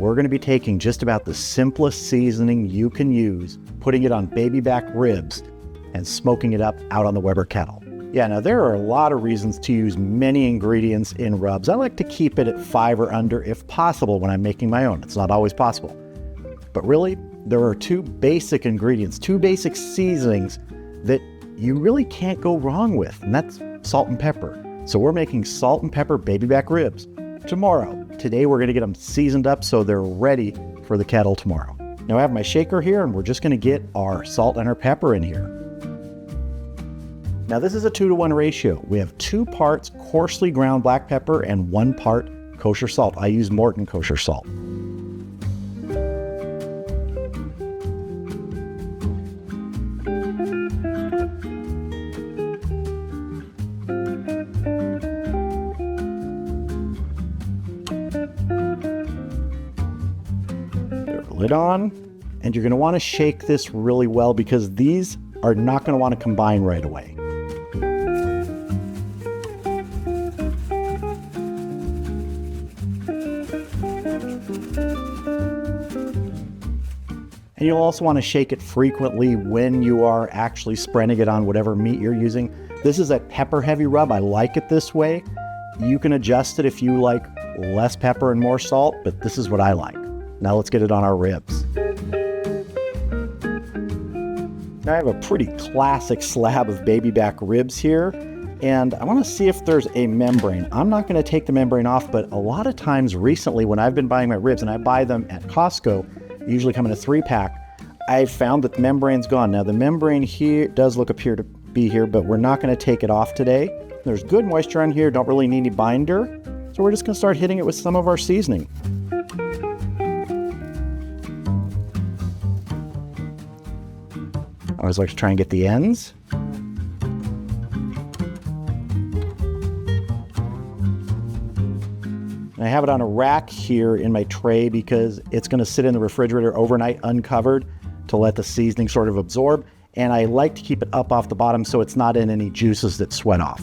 we're going to be taking just about the simplest seasoning you can use, putting it on baby back ribs, and smoking it up out on the Weber Kettle. Yeah, now there are a lot of reasons to use many ingredients in rubs. I like to keep it at 5 or under if possible when I'm making my own. It's not always possible. But really, there are 2 basic ingredients, 2 basic seasonings that you really can't go wrong with, and that's salt and pepper. So we're making salt and pepper baby back ribs tomorrow. Today we're gonna get them seasoned up so they're ready for the kettle tomorrow. Now I have my shaker here, and we're just gonna get our salt and our pepper in here. Now this is a 2-to-1 ratio. We have 2 parts coarsely ground black pepper and 1 part kosher salt. I use Morton kosher salt. Lid on, and you're going to want to shake this really well because these are not going to want to combine right away. And you'll also want to shake it frequently when you are actually spreading it on whatever meat you're using. This is a pepper heavy rub. I like it this way. You can adjust it if you like less pepper and more salt, but this is what I like. Now let's get it on our ribs. Now I have a pretty classic slab of baby back ribs here, and I want to see if there's a membrane. I'm not going to take the membrane off, but a lot of times recently when I've been buying my ribs, and I buy them at Costco, they usually come in a 3-pack, I've found that the membrane's gone. Now the membrane here does appear to be here, but we're not going to take it off today. There's good moisture on here, don't really need any binder, so we're just going to start hitting it with some of our seasoning. I always like to try and get the ends. And I have it on a rack here in my tray because it's going to sit in the refrigerator overnight uncovered to let the seasoning sort of absorb. And I like to keep it up off the bottom so it's not in any juices that sweat off.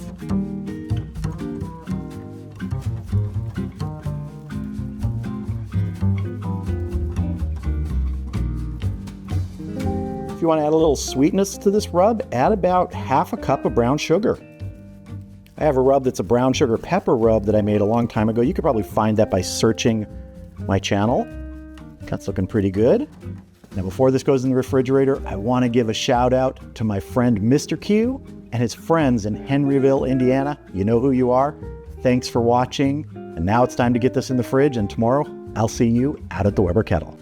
If you want to add a little sweetness to this rub, add about half a cup of brown sugar. I have a rub that's a brown sugar pepper rub that I made a long time ago. You could probably find that by searching my channel. That's looking pretty good. Now before this goes in the refrigerator, I want to give a shout out to my friend Mr. Q and his friends in Henryville, Indiana. You know who you are. Thanks for watching. And now it's time to get this in the fridge, and tomorrow I'll see you out at the Weber Kettle.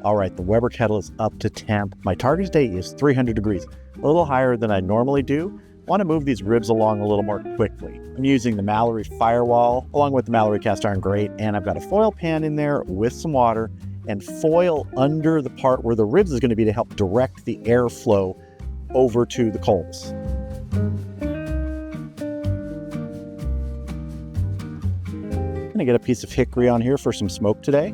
All right, the Weber Kettle is up to temp. My target date is 300 degrees, a little higher than I normally do. I want to move these ribs along a little more quickly. I'm using the Mallory Firewall along with the Mallory Cast Iron Grate, and I've got a foil pan in there with some water and foil under the part where the ribs is going to be to help direct the airflow over to the coals. I'm going to get a piece of hickory on here for some smoke today.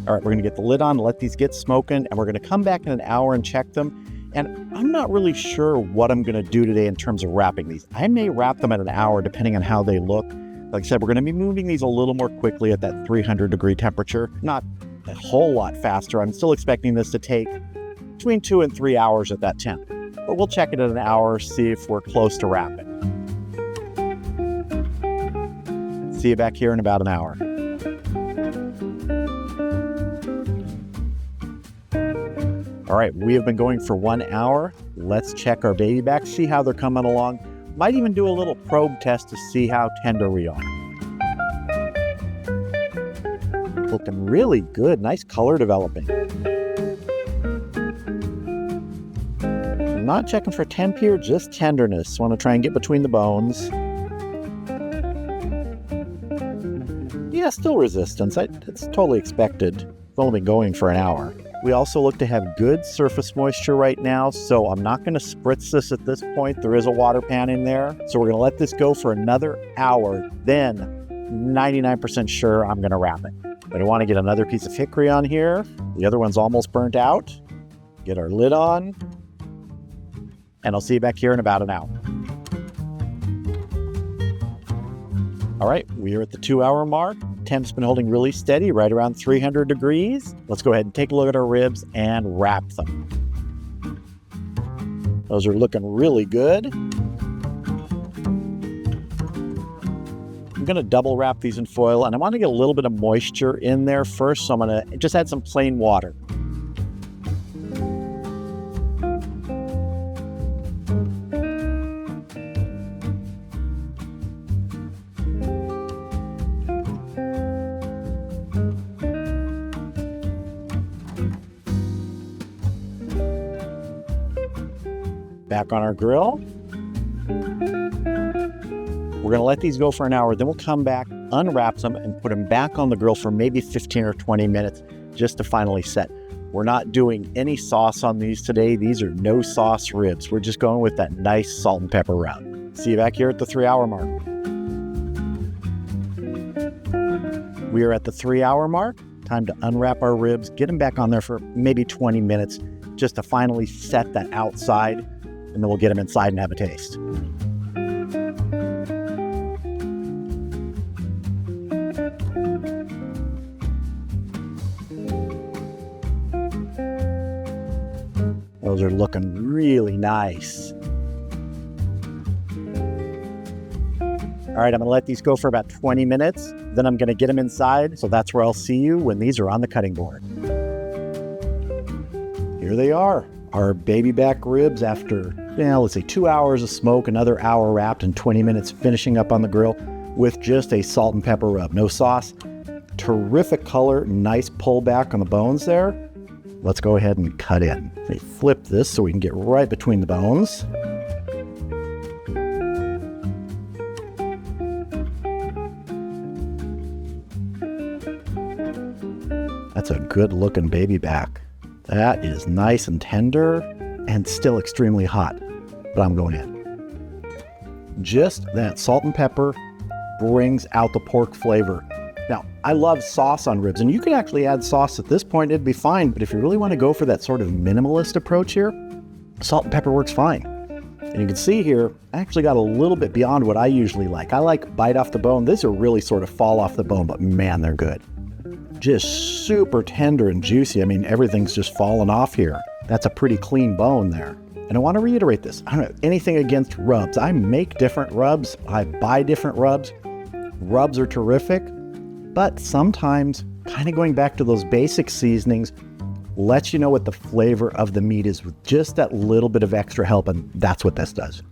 All right, we're gonna get the lid on, let these get smoking, and we're gonna come back in an hour and check them. And I'm not really sure what I'm gonna do today in terms of wrapping these. I may wrap them at an hour depending on how they look. Like I said, we're gonna be moving these a little more quickly at that 300 degree temperature, not a whole lot faster. I'm still expecting this to take between 2 and 3 hours at that temp. But we'll check it at an hour, see if we're close to wrapping. See you back here in about an hour. All right, we have been going for 1 hour. Let's check our baby back, see how they're coming along. Might even do a little probe test to see how tender we are. Looking really good, nice color developing. I'm not checking for temp here, just tenderness. Want to try and get between the bones. Yeah, still resistance. It's totally expected. It's only been going for an hour. We also look to have good surface moisture right now, so I'm not going to spritz this at this point. There is a water pan in there, so we're going to let this go for another hour. Then, 99% sure I'm going to wrap it. But I want to get another piece of hickory on here. The other one's almost burnt out. Get our lid on. And I'll see you back here in about an hour. All right, we are at the 2-hour mark. Temp's been holding really steady, right around 300 degrees. Let's go ahead and take a look at our ribs and wrap them. Those are looking really good. I'm going to double wrap these in foil, and I want to get a little bit of moisture in there first, so I'm going to just add some plain water. Back on our grill. We're going to let these go for an hour, then we'll come back, unwrap them, and put them back on the grill for maybe 15 or 20 minutes just to finally set. We're not doing any sauce on these today. These are no sauce ribs. We're just going with that nice salt and pepper route. See you back here at the 3-hour mark. We are at the 3-hour mark. Time to unwrap our ribs, get them back on there for maybe 20 minutes just to finally set that outside, and then we'll get them inside and have a taste. Those are looking really nice. All right, I'm gonna let these go for about 20 minutes. Then I'm gonna get them inside. So that's where I'll see you when these are on the cutting board. Here they are, our baby back ribs after, let's say 2 hours of smoke, another hour wrapped, and 20 minutes finishing up on the grill with just a salt and pepper rub, no sauce. Terrific color, nice pullback on the bones there. Let's go ahead and cut in. Let me flip this so we can get right between the bones. That's a good looking baby back. That is nice and tender and still extremely hot, but I'm going in. Just that salt and pepper brings out the pork flavor. Now, I love sauce on ribs, and you can actually add sauce at this point, it'd be fine, but if you really want to go for that sort of minimalist approach here, salt and pepper works fine. And you can see here, I actually got a little bit beyond what I usually like. I like bite off the bone. These are really sort of fall off the bone, but man, they're good. Just super tender and juicy. I mean, everything's just falling off here. That's a pretty clean bone there. And I want to reiterate this. I don't have anything against rubs. I make different rubs. I buy different rubs. Rubs are terrific. But sometimes kind of going back to those basic seasonings lets you know what the flavor of the meat is with just that little bit of extra help, and that's what this does.